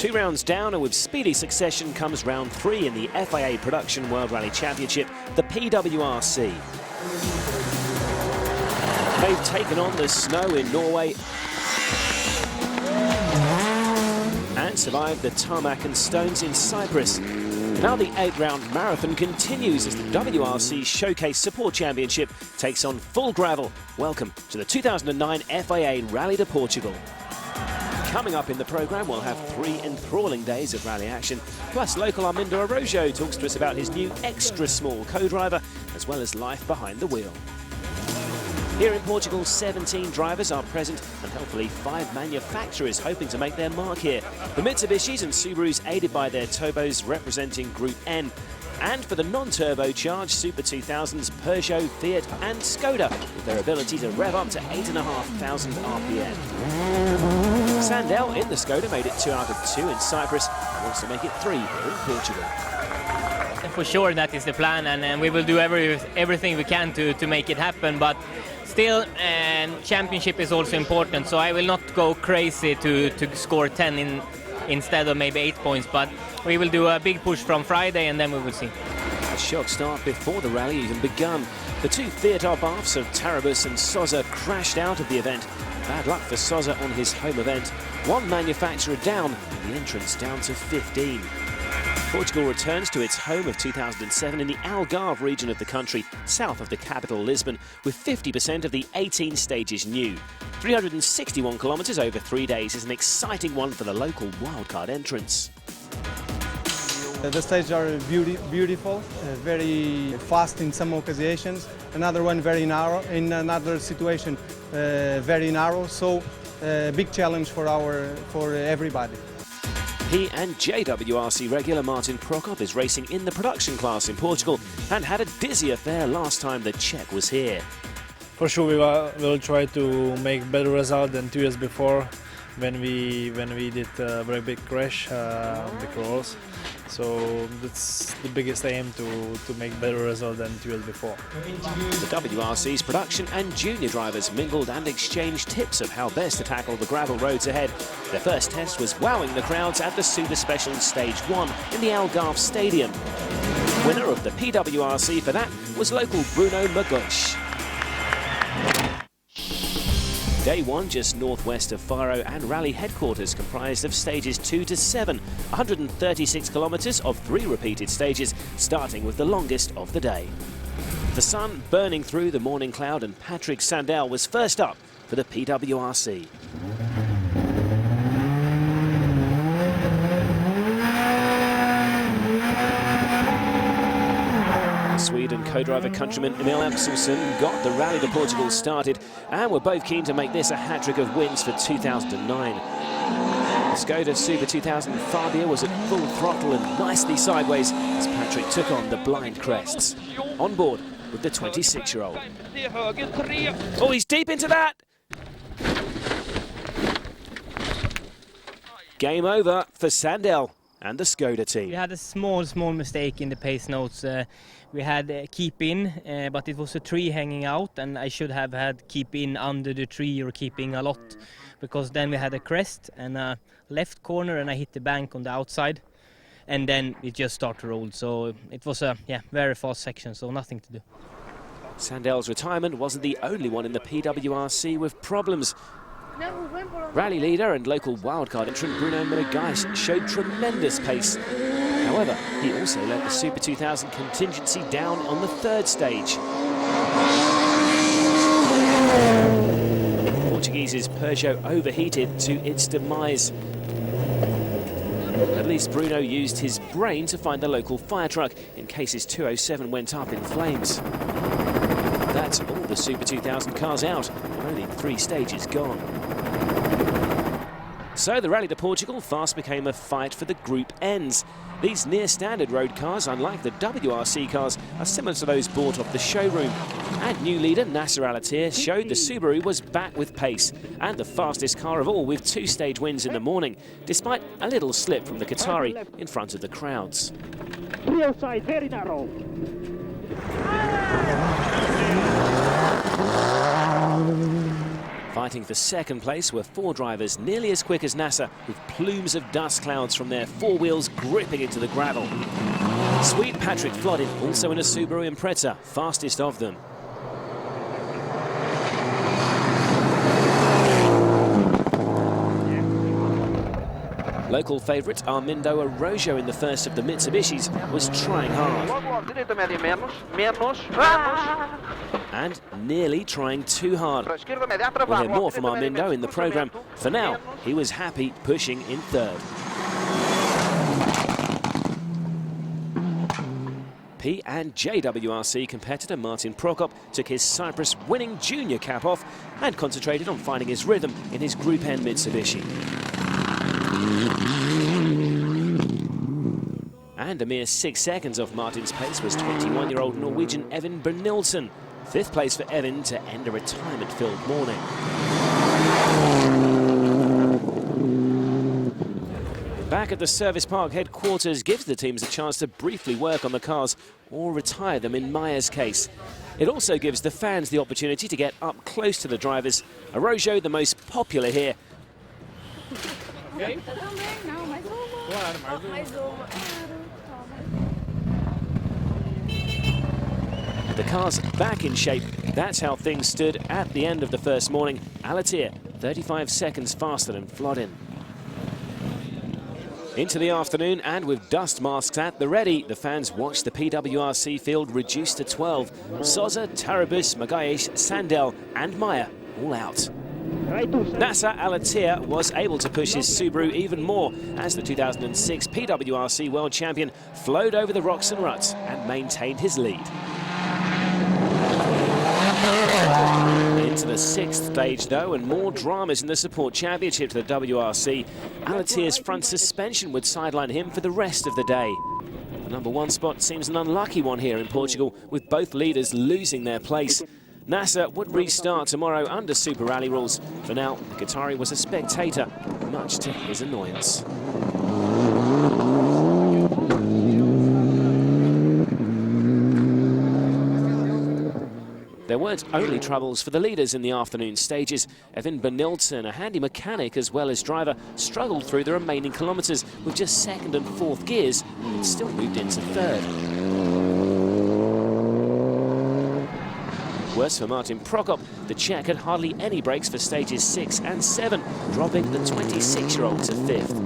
2 rounds down, and with speedy succession comes round 3 in the FIA Production World Rally Championship, the PWRC. They've taken on the snow in Norway and survived the tarmac and stones in Cyprus. Now the 8-round marathon continues as the WRC Showcase Support Championship takes on full gravel. Welcome to the 2009 FIA Rally to Portugal. Coming up in the programme, we'll have 3 enthralling days of rally action, plus local Armindo Arrojo talks to us about his new extra small co-driver, as well as life behind the wheel. Here in Portugal, 17 drivers are present and hopefully 5 manufacturers hoping to make their mark here. The Mitsubishis and Subarus aided by their turbos representing Group N. And for the non-turbocharged Super 2000s, Peugeot, Fiat and Skoda with their ability to rev up to 8,500 RPM. Sandel in the Skoda made it 2 out of 2 in Cyprus and wants to make it 3 here in Portugal. For sure that is the plan, and we will do everything we can to make it happen, but still championship is also important, so I will not go crazy to score 10 instead of maybe 8 points, but we will do a big push from Friday and then we will see. A shock start before the rally even begun. The 2 Fiat Abarths of Tarabus and Sosa crashed out of the event. Bad luck for Sosa on his home event. 1 manufacturer down, and the entrance down to 15. Portugal returns to its home of 2007 in the Algarve region of the country, south of the capital Lisbon, with 50% of the 18 stages new. 361 kilometres over 3 days is an exciting one for the local wildcard entrance. The stages are beautiful, very fast in some occasions, another one very narrow, in another situation very narrow, so big challenge for everybody. He and JWRC regular Martin Prokop is racing in the production class in Portugal and had a dizzy affair last time the Czech was here. For sure we will try to make better result than 2 years before when we did a very big crash on the cross. So that's the biggest aim to make better result than 2 years before. The WRC's production and junior drivers mingled and exchanged tips of how best to tackle the gravel roads ahead. Their first test was wowing the crowds at the Super Special Stage 1 in the Algarve Stadium. Winner of the PWRC for that was local Bruno Magosh. Day 1 just northwest of Faro and rally headquarters comprised of stages 2 to 7, 136 kilometres of 3 repeated stages, starting with the longest of the day. The sun burning through the morning cloud, and Patrick Sandel was first up for the PWRC. Sweden co-driver countryman Emil Amselsson got the Rally to Portugal started, and were both keen to make this a hat-trick of wins for 2009. The Skoda Super 2000 Fabia was at full throttle and nicely sideways as Patrick took on the blind crests. On board with the 26-year-old. Oh, he's deep into that! Game over for Sandel and the Skoda team. We had a small mistake in the pace notes. We had keep in, but it was a tree hanging out, and I should have had keep in under the tree or keeping a lot, because then we had a crest and a left corner and I hit the bank on the outside, and then it just started to roll. So it was a very fast section, so nothing to do. Sandel's retirement wasn't the only one in the PWRC with problems. Rally leader and local wildcard entrant Bruno Magosh showed tremendous pace. However, he also let the Super 2000 contingency down on the 3rd stage. Portuguese's Peugeot overheated to its demise. At least Bruno used his brain to find the local fire truck in case his 207 went up in flames. That's all the Super 2000 cars out, and only 3 stages gone. So the Rally to Portugal fast became a fight for the Group Ns. These near-standard road cars, unlike the WRC cars, are similar to those bought off the showroom. And new leader Nasser Al-Attiyah showed the Subaru was back with pace, and the fastest car of all with 2 stage wins in the morning, despite a little slip from the Qatari in front of the crowds. Real side, very narrow. Fighting for second place were 4 drivers nearly as quick as Nasser, with plumes of dust clouds from their 4 wheels gripping into the gravel. Swede Patrick Flodin, also in a Subaru Impreza, fastest of them. Local favourite Armindo Araujo in the first of the Mitsubishis was trying hard. And nearly trying too hard. We'll hear more from Armindo in the programme. For now, he was happy pushing in third. P and JWRC competitor Martin Prokop took his Cyprus winning junior cap off and concentrated on finding his rhythm in his Group N Mitsubishi. And a mere 6 seconds off Martin's pace was 21-year-old Norwegian Evan Bernildsen. 5th place for Evan to end a retirement-filled morning. Back at the service park headquarters gives the teams a chance to briefly work on the cars or retire them in Maya's case. It also gives the fans the opportunity to get up close to the drivers. Araujo, the most popular here. Okay. The car's back in shape. That's how things stood at the end of the first morning. Alatir, 35 seconds faster than Flodin. Into the afternoon, and with dust masks at the ready, the fans watched the PWRC field reduced to 12. Sosa, Tarabus, Magayesh, Sandel and Maya all out. Nasser Alatir was able to push his Subaru even more as the 2006 PWRC World Champion flowed over the rocks and ruts and maintained his lead. Into the 6th stage though, and more dramas in the Support Championship to the WRC. Alatir's front suspension would sideline him for the rest of the day. The number 1 spot seems an unlucky one here in Portugal, with both leaders losing their place. Nasser would restart tomorrow under Super Rally rules. For now, the Qatari was a spectator, much to his annoyance. There weren't only troubles for the leaders in the afternoon stages. Evan Bernildsen, a handy mechanic as well as driver, struggled through the remaining kilometres with just 2nd and 4th gears, but still moved into 3rd. Worse for Martin Prokop, the Czech had hardly any brakes for stages 6 and 7, dropping the 26-year-old to 5th.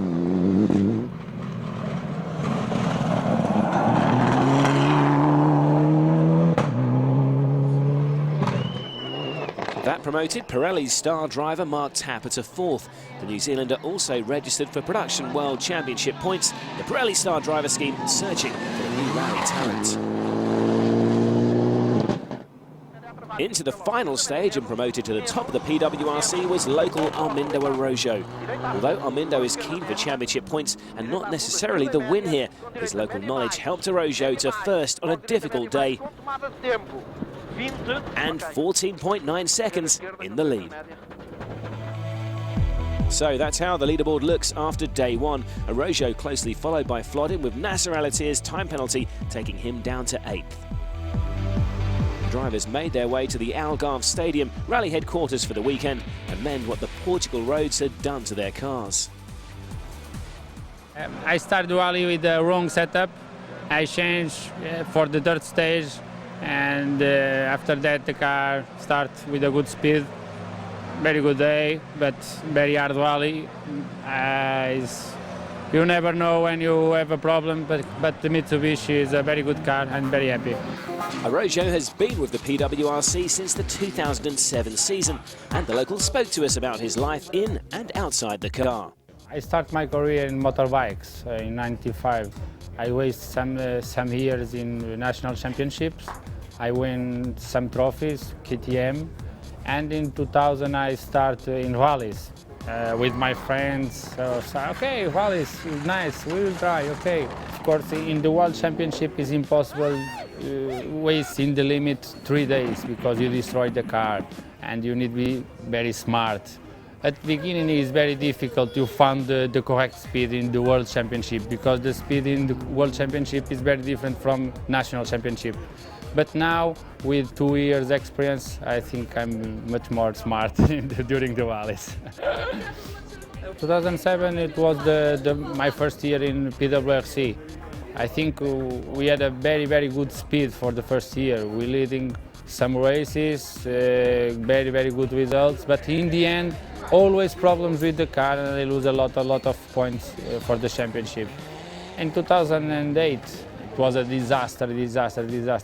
That promoted Pirelli's star driver Mark Tapper to 4th. The New Zealander also registered for production World Championship points. The Pirelli star driver scheme searching for a new rally talent. Into the final stage and promoted to the top of the PWRC was local Armindo Araujo. Although Armindo is keen for championship points and not necessarily the win here, his local knowledge helped Araujo to 1st on a difficult day and 14.9 seconds in the lead. So that's how the leaderboard looks after day 1. Araujo closely followed by Flodin, with Nasser Alatir's time penalty taking him down to 8th. Drivers made their way to the Algarve Stadium, rally headquarters for the weekend, and mend what the Portugal roads had done to their cars. I started rally with the wrong setup. I changed for the third stage, and after that the car started with a good speed. Very good day, but very hard rally. You never know when you have a problem, but the Mitsubishi is a very good car and very happy. Araujo has been with the PWRC since the 2007 season, and the locals spoke to us about his life in and outside the car. I started my career in motorbikes in '95. I raced some years in national championships. I won some trophies, KTM, and in 2000 I started in rallies with my friends. So okay, rallies is nice, we will try, okay. Of course, in the World Championship it's impossible race in the limit 3 days because you destroy the car and you need to be very smart. At the beginning it's very difficult to find the correct speed in the World Championship because the speed in the World Championship is very different from national championship. But now, with 2 years experience, I think I'm much more smart during the valleys. 2007, it was my first year in PWRC. I think we had a very good speed for the first year. We leading some races, very good results, but in the end, always problems with the car, and they lose a lot of points for the championship. In 2008, it was a disaster.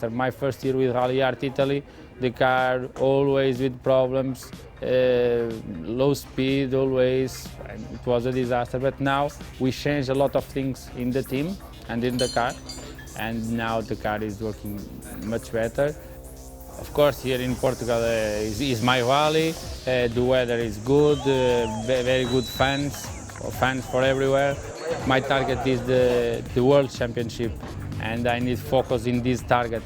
My first year with Rally Art Italy, the car always with problems, low speed always, and it was a disaster. But now we changed a lot of things in the team and in the car, and now the car is working much better. Of course, here in Portugal is my rally. The weather is good, very good fans for everywhere. My target is the World Championship, and I need focus in this target.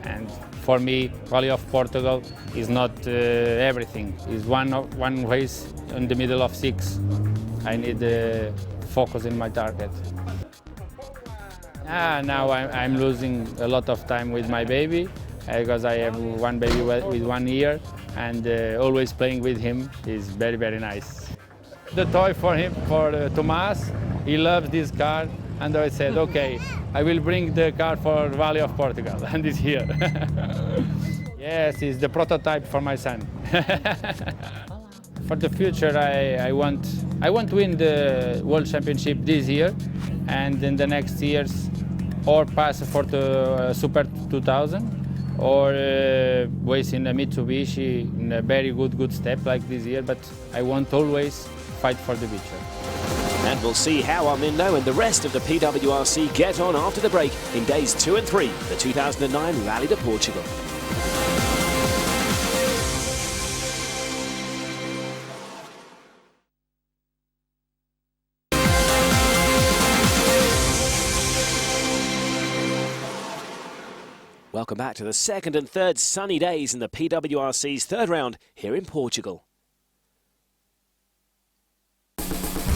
And for me, Rally of Portugal is not everything. It's one race in the middle of 6. I need focus in my target. Now I'm losing a lot of time with my baby, because I have one baby with 1 year, and always playing with him is very nice. The toy for him, for Tomás, he loves this car, and I said, okay, I will bring the car for Rally of Portugal, and it's here. Yes, it's the prototype for my son. For the future, I want to win the World Championship this year, and in the next years, or pass for the Super 2000, or race in a Mitsubishi in a very good step like this year, but I want always fight for the future. And we'll see how Armindo and the rest of the PWRC get on after the break in days 2 and 3, the 2009 Rally to Portugal. Welcome back to the second and third sunny days in the PWRC's third round here in Portugal.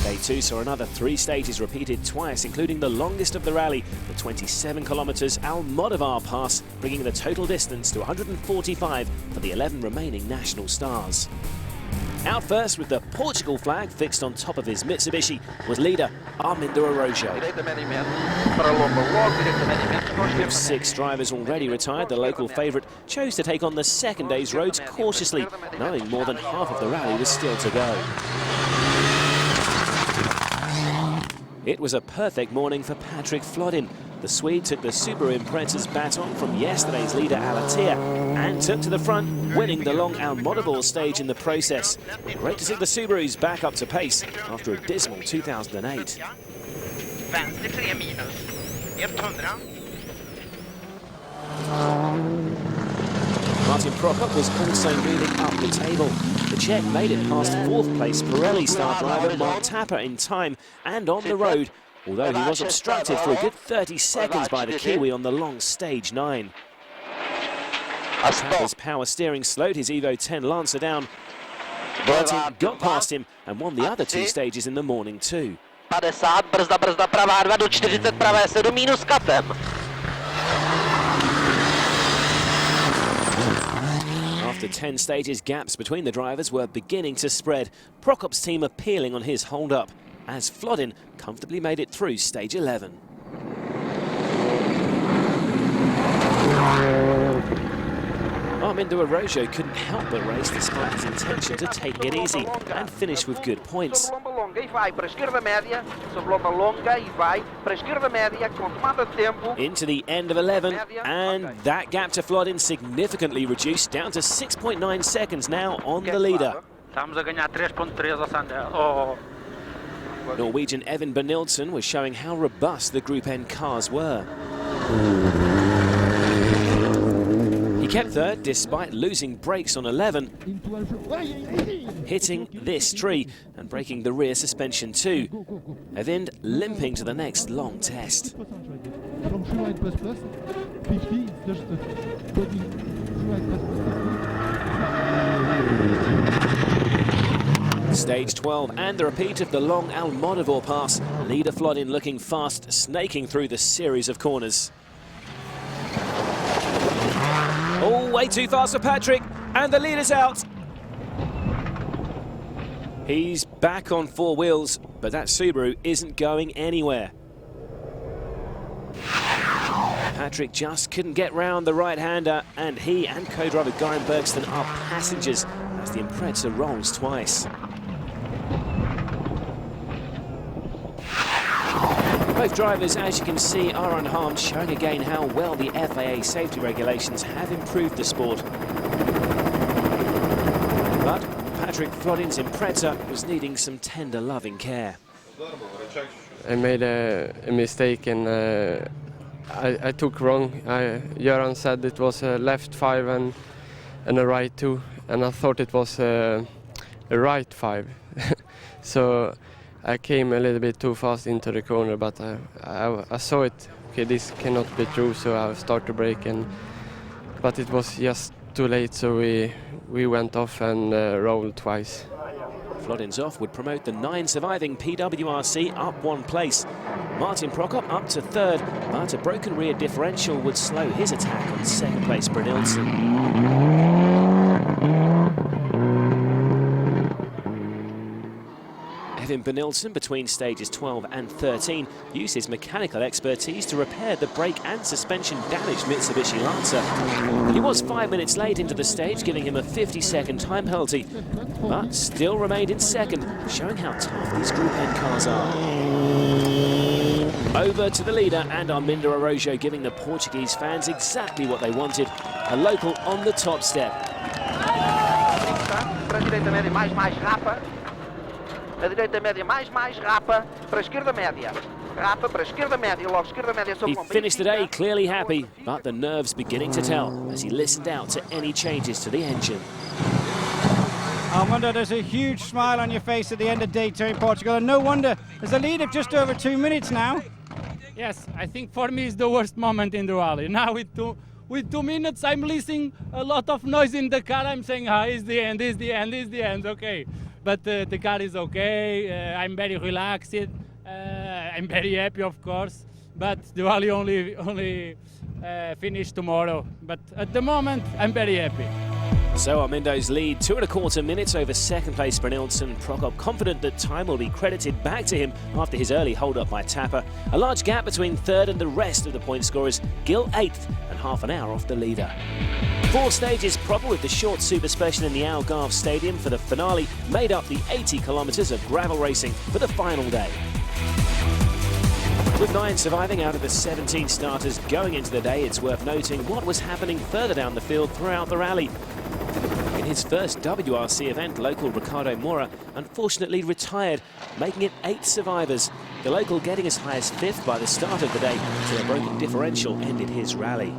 Day 2 saw another 3 stages repeated twice, including the longest of the rally, the 27 kilometres Almodovar Pass, bringing the total distance to 145 for the 11 remaining national stars. Out first with the Portugal flag fixed on top of his Mitsubishi was leader Armindo Araújo. With 6 drivers already retired, the local favourite chose to take on the second day's roads cautiously, knowing more than half of the rally was still to go. It was a perfect morning for Patrick Flodin. The Swede took the Subaru Impreza's baton from yesterday's leader Alatia and took to the front, winning the long Almodovar stage in the process. Great to see the Subarus back up to pace after a dismal 2008. Martin Prokop was also moving up the table. The Czech made it past 4th place Pirelli star driver Mark Tapper in time and on the road, although he was obstructed for a good 30 seconds by the Kiwi on the long stage 9. Tapper's power steering slowed his Evo 10 Lancer down. Martin got past him and won the other 2 stages in the morning too. 50, brzda pravá, 2 do 40 pravé, 7 minus katem. After 10 stages, gaps between the drivers were beginning to spread. Prokop's team appealing on his hold-up, as Flodin comfortably made it through stage 11. Armindo Araújo couldn't help but race despite his intention to take it easy and finish with good points. Into the end of 11, and that gap to Flodin significantly reduced down to 6.9 seconds now on the leader. Norwegian Evan Benilton was showing how robust the Group N cars were. He kept third despite losing brakes on 11, hitting this tree and breaking the rear suspension too. Evind limping to the next long test. Stage 12 and the repeat of the long Almodovar pass. Leader Flodin looking fast, snaking through the series of corners. Oh, way too fast for Patrick, and the leader's out. He's back on four wheels, but that Subaru isn't going anywhere. Patrick just couldn't get round the right-hander, and he and co-driver Goran Bergsten are passengers as the Impreza rolls twice. Both drivers, as you can see, are unharmed, showing again how well the FAA safety regulations have improved the sport. But Patrick Flodin's Impreza was needing some tender loving care. I made a mistake and I took wrong. Göran said it was a left 5 and a right 2, and I thought it was a right 5. So I came a little bit too fast into the corner, but I saw it. Okay, this cannot be true, so I started to brake, but it was just too late, so we went off and rolled twice. Flodin's off would promote the 9 surviving PWRC up 1 place. Martin Prokop up to 3rd, but a broken rear differential would slow his attack on 2nd place Brynildsen. Evan Brynildsen, between stages 12 and 13, used his mechanical expertise to repair the brake and suspension damaged Mitsubishi Lancer. He was 5 minutes late into the stage, giving him a 50-second time penalty, but still remained in 2nd, showing how tough these Group N cars are. Over to the leader, and Armindo Araújo giving the Portuguese fans exactly what they wanted, a local on the top step. A direita média mais rapa, para a esquerda média. Rapa para a esquerda média, logo esquerda média sobre He finished the day clearly happy, but the nerves beginning to tell as he listened out to any changes to the engine. Armando, there's a huge smile on your face at the end of day 2 in Portugal, and no wonder. There's a lead of just over 2 minutes now. Yes, I think for me it's the worst moment in the rally. Now with 2 minutes, I'm listening a lot of noise in the car. I'm saying, it's the end, it's the end, it's the end, okay. But the car is okay, I'm very relaxed, I'm very happy, of course. But the rally only finished tomorrow. But at the moment, I'm very happy. So Armindo's lead, 2¼ minutes over 2nd place Brynildsen. Prokop confident that time will be credited back to him after his early hold-up by Tapper. A large gap between 3rd and the rest of the point scorers. Gil 8th and half an hour off the leader. 4 stages proper, with the short super special in the Algarve Stadium for the finale, made up the 80 kilometres of gravel racing for the final day. With 9 surviving out of the 17 starters going into the day, it's worth noting what was happening further down the field throughout the rally. In his first WRC event, local Ricardo Moura unfortunately retired, making it 8 survivors. The local getting as high as 5th by the start of the day, until a broken differential ended his rally.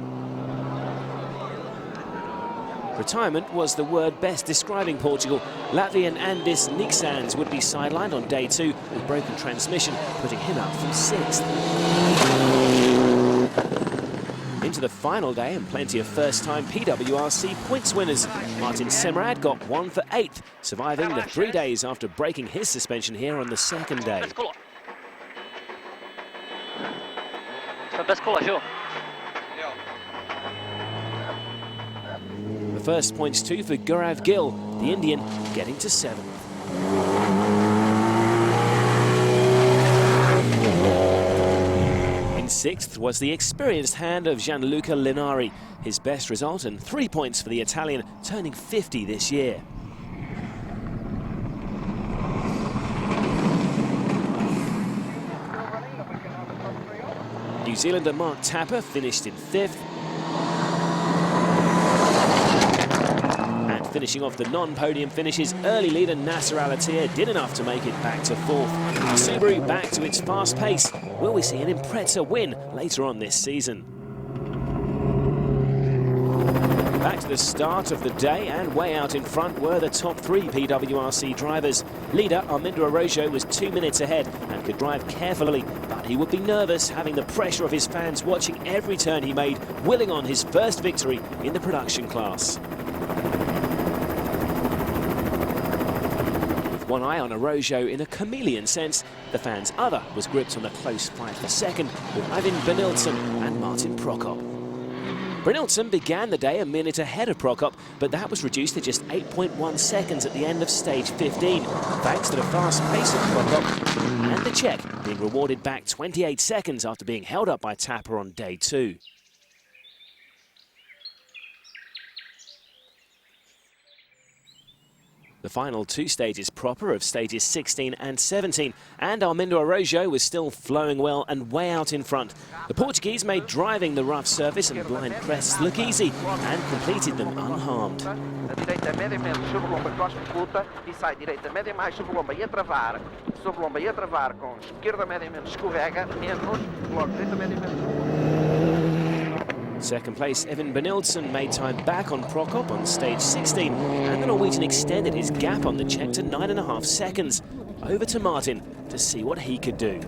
Retirement was the word best describing Portugal. Latvian Andis Niksans would be sidelined on day 2 with broken transmission, putting him out from 6th. Into the final day, and plenty of first-time PWRC points winners. Martin Semrad got 1 for 8th, surviving the 3 days after breaking his suspension here on the 2nd day. The first points too for Gaurav Gill, the Indian, getting to 7th. In 6th was the experienced hand of Gianluca Linari. His best result and 3 points for the Italian, turning 50 this year. New Zealander Mark Tapper finished in 5th. And finishing off the non-podium finishes, early leader Nasser Al-Attiyah did enough to make it back to 4th. Subaru back to its fast pace. Will we see an Impreza win later on this season? Back to the start of the day, and way out in front were the top 3 PWRC drivers. Leader Armindo Araújo was 2 minutes ahead and could drive carefully, but he would be nervous having the pressure of his fans watching every turn he made, willing on his first victory in the production class. With one eye on Araújo in a chameleon sense, the fans' other was gripped on a close fight for 2nd with Ivan Brynildsen and Martin Prokop. Brynildsen began the day a minute ahead of Prokop, but that was reduced to just 8.1 seconds at the end of stage 15, thanks to the fast pace of Prokop and the Czech being rewarded back 28 seconds after being held up by Tapper on day 2. The final 2 stages proper of stages 16 and 17, and Armindo Araujo was still flowing well and way out in front. The Portuguese made driving the rough surface and blind crests look easy and completed them unharmed. Direita média menos sobre lomba costa puta e sai direita média mais sobre lomba e a travar com esquerda média menos escorrega menos logo direita média menos. Second place, Even Brynildsen made time back on Prokop on stage 16, and the Norwegian extended his gap on the Czech to 9.5 seconds. Over to Martin to see what he could do.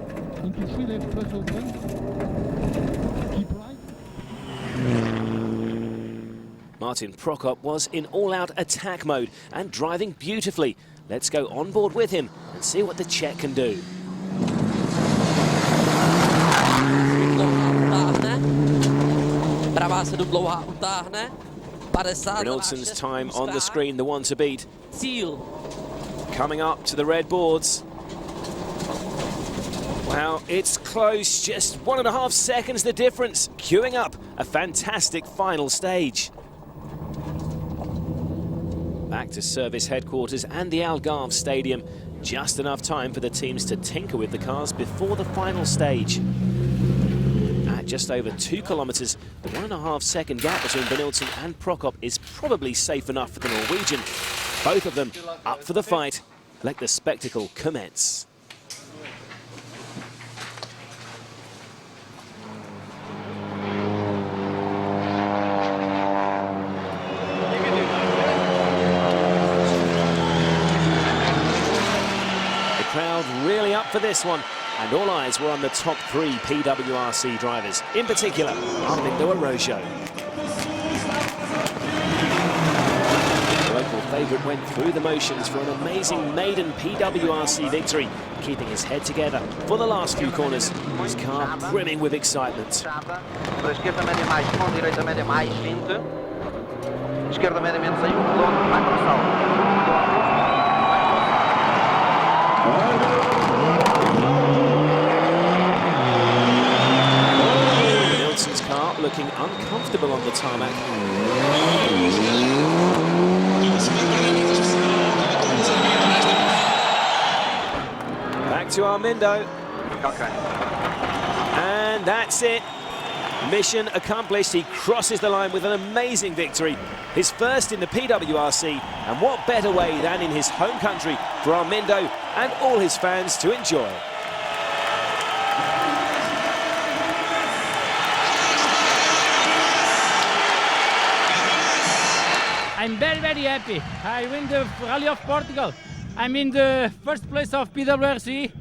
Martin Prokop was in all-out attack mode and driving beautifully. Let's go on board with him and see what the Czech can do. Brynildsen's time on the screen, the one to beat. Coming up to the red boards. Wow, it's close, just 1.5 seconds the difference. Queuing up a fantastic final stage. Back to service headquarters and the Algarve Stadium. Just enough time for the teams to tinker with the cars before the final stage. At just over 2 kilometres, the 1.5 second gap between Brynildsen and Prokop is probably safe enough for the Norwegian. Both of them up for the fight. Let the spectacle commence. Crowd really up for this one, and all eyes were on the top 3 PWRC drivers, in particular Armindo Araujo. The local favourite went through the motions for an amazing maiden PWRC victory, keeping his head together for the last few corners, his car brimming with excitement. Esquerda média mais com, direita média mais 20. Esquerda média menos 1 km, vai para o salto. Brynildsen's car looking uncomfortable on the tarmac. Back to Armindo. Okay. And that's it. Mission accomplished. He crosses the line with an amazing victory. His first in the PWRC, and what better way than in his home country for Armindo and all his fans to enjoy. I'm very, very happy. I win the Rally of Portugal. I'm in the first place of PWRC.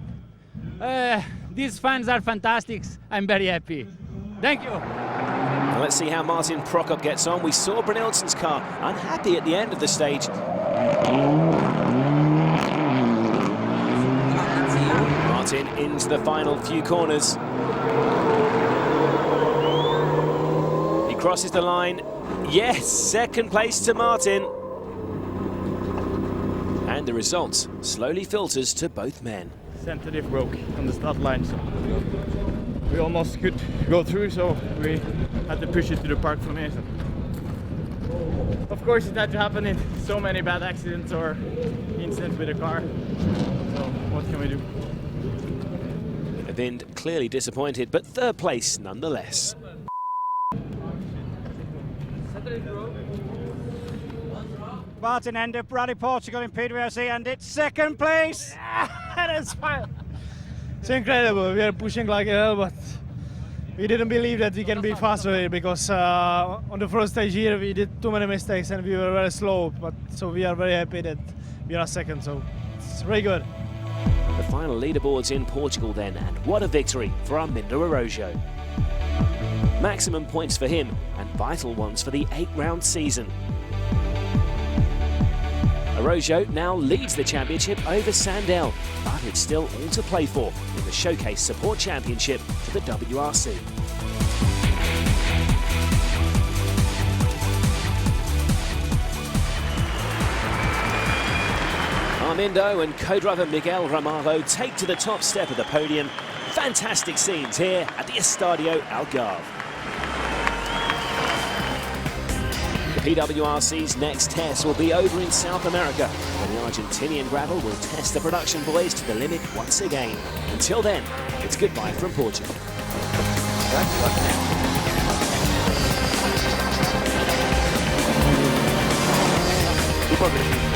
These fans are fantastic. I'm very happy. Thank you. Well, let's see how Martin Prokop gets on. We saw Brynildsen's car unhappy at the end of the stage. Martin into the final few corners. He crosses the line. Yes, second place to Martin. And the results slowly filters to both men. Center diff broke on the start line, so we almost could go through, so we had to push it to the park from here. So. Of course, it had to happen in so many bad accidents or incidents with the car, so what can we do? Vind clearly disappointed, but third place nonetheless. Martin ended Rally Portugal in PWRC, and it's second place. That's fine. It's incredible. We are pushing like hell, but we didn't believe that we can be faster here because on the first stage here we did too many mistakes and we were very slow. But so we are very happy that we are second. So it's very good. The final leaderboards in Portugal then, and what a victory for Armindo Araujo. Maximum points for him and vital ones for the 8-round season. Araujo now leads the championship over Sandell, but it's still all to play for in the Showcase Support Championship for the WRC. Armindo and co-driver Miguel Ramalho take to the top step of the podium. Fantastic scenes here at the Estadio Algarve. The PWRC's next test will be over in South America, where the Argentinian gravel will test the production boys to the limit once again. Until then, it's goodbye from Portugal. Super.